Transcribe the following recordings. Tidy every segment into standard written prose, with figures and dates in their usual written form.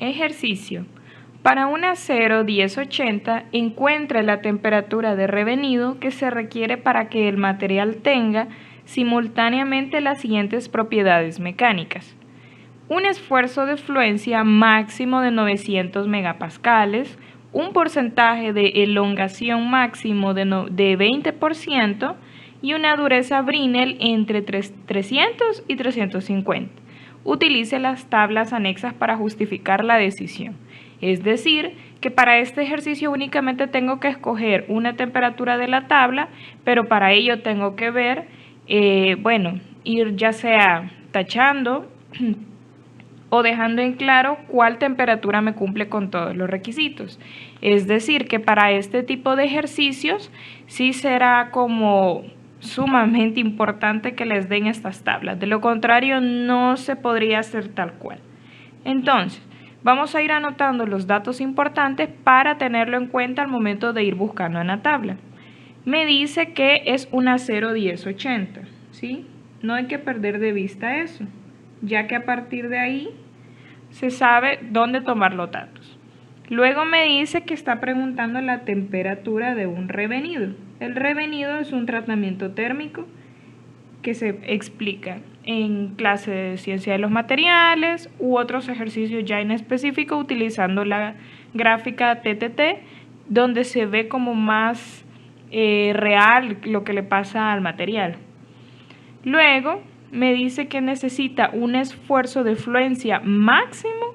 Ejercicio. Para un acero 1080, encuentre la temperatura de revenido que se requiere para que el material tenga simultáneamente las siguientes propiedades mecánicas. Un esfuerzo de fluencia máximo de 900 megapascales, un porcentaje de elongación máximo de 20% y una dureza Brinell entre 300 y 350. Utilice las tablas anexas para justificar la decisión. Es decir, que para este ejercicio únicamente tengo que escoger una temperatura de la tabla, pero para ello tengo que ver, ir ya sea tachando o dejando en claro cuál temperatura me cumple con todos los requisitos. Es decir, que para este tipo de ejercicios sí será como sumamente importante que les den estas tablas. De lo contrario, no se podría hacer tal cual. Entonces, vamos a ir anotando los datos importantes para tenerlo en cuenta al momento de ir buscando en la tabla. Me dice que es un acero 1080, ¿sí? No hay que perder de vista eso, ya que a partir de ahí se sabe dónde tomar los datos. Luego me dice que está preguntando la temperatura de un revenido. El revenido es un tratamiento térmico que se explica en clase de ciencia de los materiales u otros ejercicios ya en específico utilizando la gráfica TTT, donde se ve como más real lo que le pasa al material. Luego me dice que necesita un esfuerzo de fluencia máximo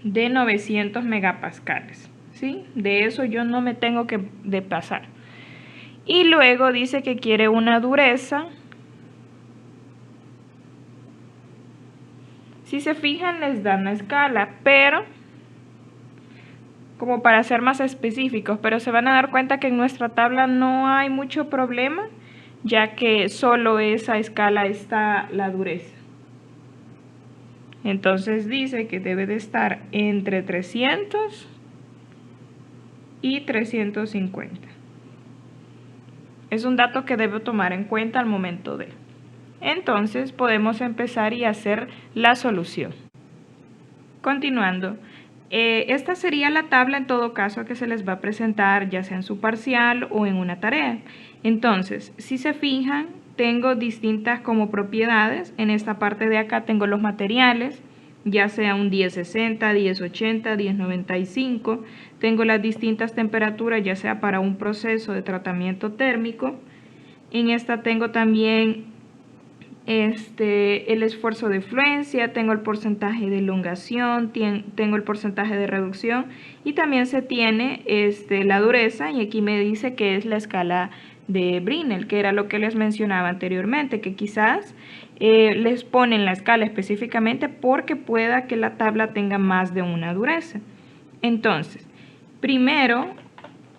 de 900 megapascales, ¿sí? De eso yo no me tengo que pasar. Y luego dice que quiere una dureza. Si se fijan, les dan la escala, pero como para ser más específicos, pero se van a dar cuenta que en nuestra tabla no hay mucho problema, ya que solo esa escala está la dureza. Entonces dice que debe de estar entre 300 y 350. Es un dato que debo tomar en cuenta al momento de. Entonces podemos empezar y hacer la solución. Continuando, esta sería la tabla en todo caso que se les va a presentar ya sea en su parcial o en una tarea. Entonces, si se fijan, tengo distintas como propiedades. En esta parte de acá tengo los materiales, ya sea un 1060, 1080, 1095. Tengo las distintas temperaturas, ya sea para un proceso de tratamiento térmico. En esta tengo también el esfuerzo de fluencia, tengo el porcentaje de elongación, tengo el porcentaje de reducción y también se tiene la dureza, y aquí me dice que es la escala de Brinell, que era lo que les mencionaba anteriormente, que quizás les ponen la escala específicamente porque pueda que la tabla tenga más de una dureza. Entonces, primero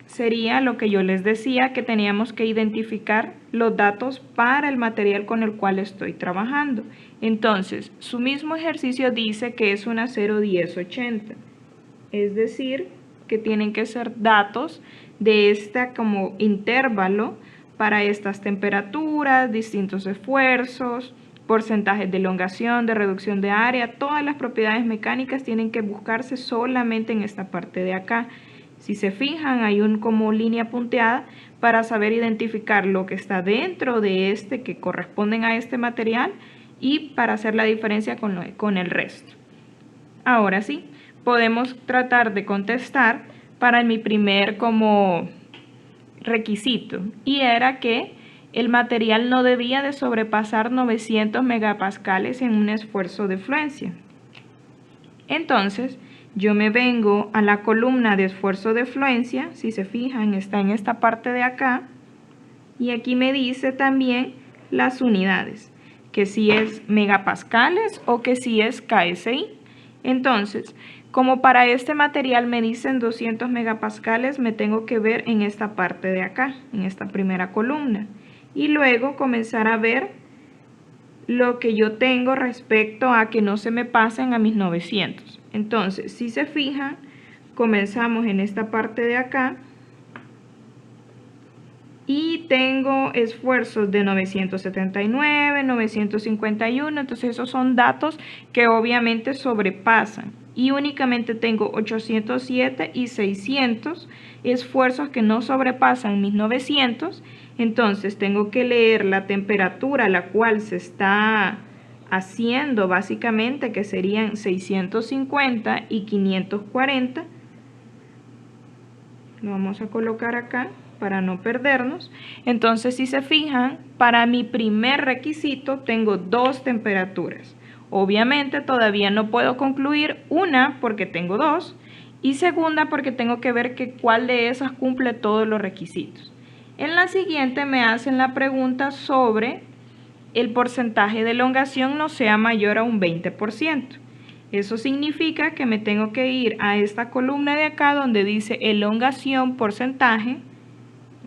sería lo que yo les decía, que teníamos que identificar los datos para el material con el cual estoy trabajando. Entonces, su mismo ejercicio dice que es un acero 1080, es decir, que tienen que ser datos de como intervalo para estas temperaturas, distintos esfuerzos, porcentajes de elongación, de reducción de área, todas las propiedades mecánicas tienen que buscarse solamente en esta parte de acá. Si se fijan, hay como línea punteada para saber identificar lo que está dentro de que corresponden a este material y para hacer la diferencia con el resto. Ahora sí, podemos tratar de contestar para mi primer como requisito, y era que el material no debía de sobrepasar 900 megapascales en un esfuerzo de fluencia. Entonces, yo me vengo a la columna de esfuerzo de fluencia, si se fijan está en esta parte de acá, y aquí me dice también las unidades, que si es megapascales o que si es KSI. Entonces, como para este material me dicen 200 megapascales, me tengo que ver en esta parte de acá, en esta primera columna, y luego comenzar a ver lo que yo tengo respecto a que no se me pasen a mis 900. Entonces, si se fijan, comenzamos en esta parte de acá y tengo esfuerzos de 979, 951, entonces esos son datos que obviamente sobrepasan. Y únicamente tengo 807 y 600 esfuerzos que no sobrepasan mis 900, entonces tengo que leer la temperatura a la cual se está haciendo básicamente, que serían 650 y 540. Lo vamos a colocar acá para no perdernos. Entonces, si se fijan, para mi primer requisito tengo dos temperaturas. Obviamente todavía no puedo concluir una porque tengo dos y segunda porque tengo que ver que cuál de esas cumple todos los requisitos. En la siguiente me hacen la pregunta sobre el porcentaje de elongación no sea mayor a un 20%. Eso significa que me tengo que ir a esta columna de acá donde dice elongación porcentaje.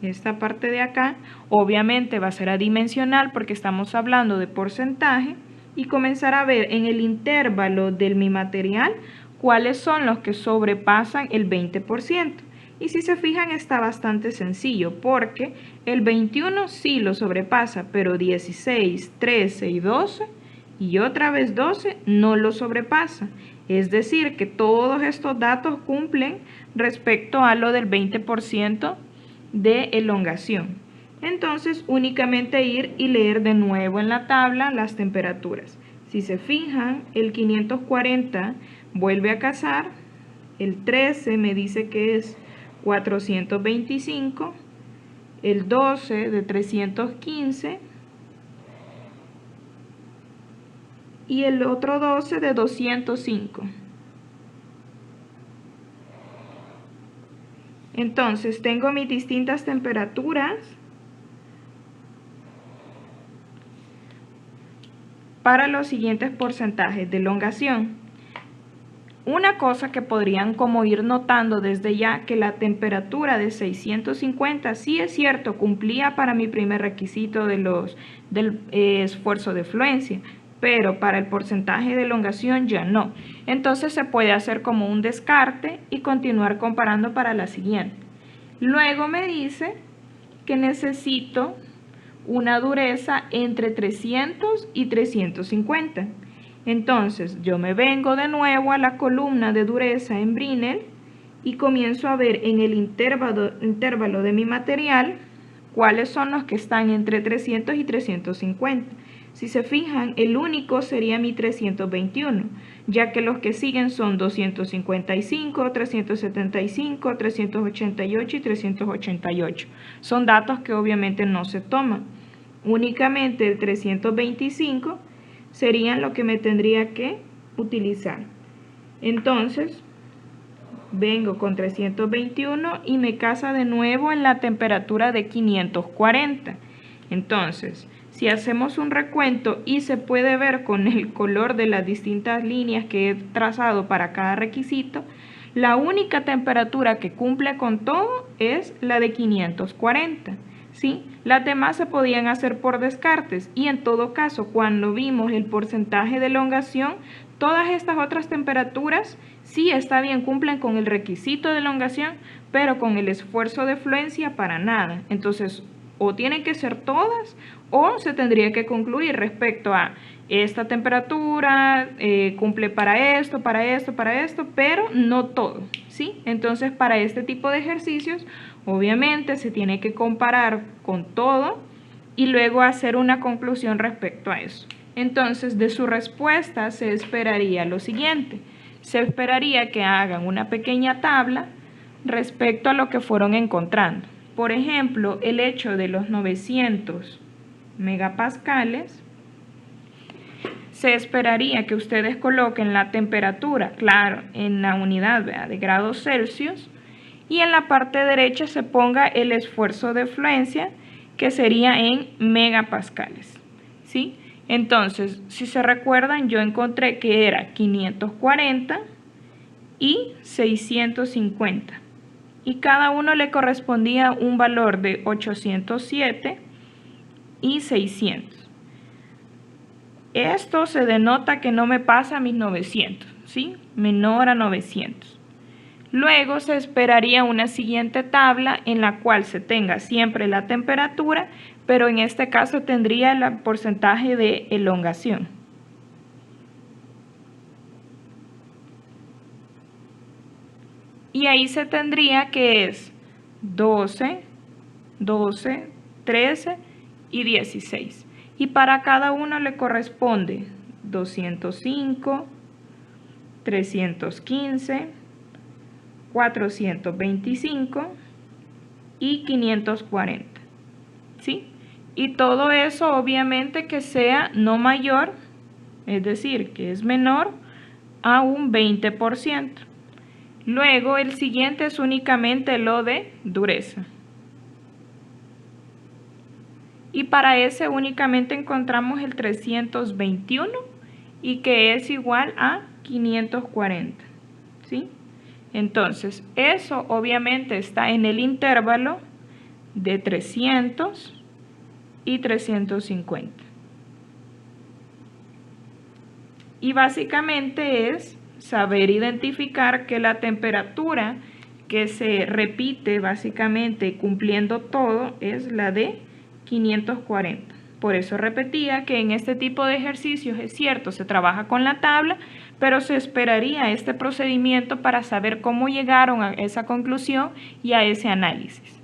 Esta parte de acá obviamente va a ser adimensional porque estamos hablando de porcentaje y comenzar a ver en el intervalo de mi material cuáles son los que sobrepasan el 20%. Y si se fijan está bastante sencillo porque el 21 sí lo sobrepasa, pero 16, 13 y 12 y otra vez 12 no lo sobrepasa. Es decir, que todos estos datos cumplen respecto a lo del 20% de elongación. Entonces únicamente ir y leer de nuevo en la tabla las temperaturas. Si se fijan, el 540 vuelve a casar, el 13 me dice que es 425, el 12 de 315 y el otro 12 de 205. Entonces tengo mis distintas temperaturas para los siguientes porcentajes de elongación. Una cosa que podrían como ir notando desde ya, que la temperatura de 650 sí es cierto, cumplía para mi primer requisito del esfuerzo de fluencia, pero para el porcentaje de elongación ya no. Entonces se puede hacer como un descarte y continuar comparando para la siguiente. Luego me dice que necesito una dureza entre 300 y 350. Entonces yo me vengo de nuevo a la columna de dureza en Brinell y comienzo a ver en el intervalo de mi material cuáles son los que están entre 300 y 350. Si se fijan, el único sería mi 321, ya que los que siguen son 255, 375, 388 y 388. Son datos que obviamente no se toman. Únicamente el 325 serían lo que me tendría que utilizar. Entonces, vengo con 321 y me casa de nuevo en la temperatura de 540. Entonces, si hacemos un recuento y se puede ver con el color de las distintas líneas que he trazado para cada requisito, la única temperatura que cumple con todo es la de 540. ¿Sí? Las demás se podían hacer por descartes y en todo caso cuando vimos el porcentaje de elongación, todas estas otras temperaturas sí está bien, cumplen con el requisito de elongación, pero con el esfuerzo de fluencia para nada. Entonces o tienen que ser todas o se tendría que concluir respecto a esta temperatura, cumple para esto, pero no todo, ¿sí? Entonces para este tipo de ejercicios obviamente se tiene que comparar con todo y luego hacer una conclusión respecto a eso. Entonces, de su respuesta se esperaría lo siguiente. Se esperaría que hagan una pequeña tabla respecto a lo que fueron encontrando. Por ejemplo, el hecho de los 900 megapascales, se esperaría que ustedes coloquen la temperatura, claro, en la unidad, ¿verdad?, de grados Celsius, y en la parte derecha se ponga el esfuerzo de fluencia, que sería en megapascales, ¿sí? Entonces, si se recuerdan, yo encontré que era 540 y 650. Y cada uno le correspondía un valor de 807 y 600. Esto se denota que no me pasa a mis 900, ¿sí? Menor a 900. Luego se esperaría una siguiente tabla en la cual se tenga siempre la temperatura, pero en este caso tendría el porcentaje de elongación. Y ahí se tendría que es 12, 12, 13 y 16. Y para cada uno le corresponde 205, 315, 425 y 540. ¿Sí? Y todo eso obviamente que sea no mayor, es decir, que es menor a un 20%. Luego el siguiente es únicamente lo de dureza. Y para ese únicamente encontramos el 321 y que es igual a 540. ¿Sí? Entonces, eso obviamente está en el intervalo de 300 y 350. Y básicamente es saber identificar que la temperatura que se repite básicamente cumpliendo todo es la de 540. Por eso repetía que en este tipo de ejercicios es cierto, se trabaja con la tabla, pero se esperaría este procedimiento para saber cómo llegaron a esa conclusión y a ese análisis.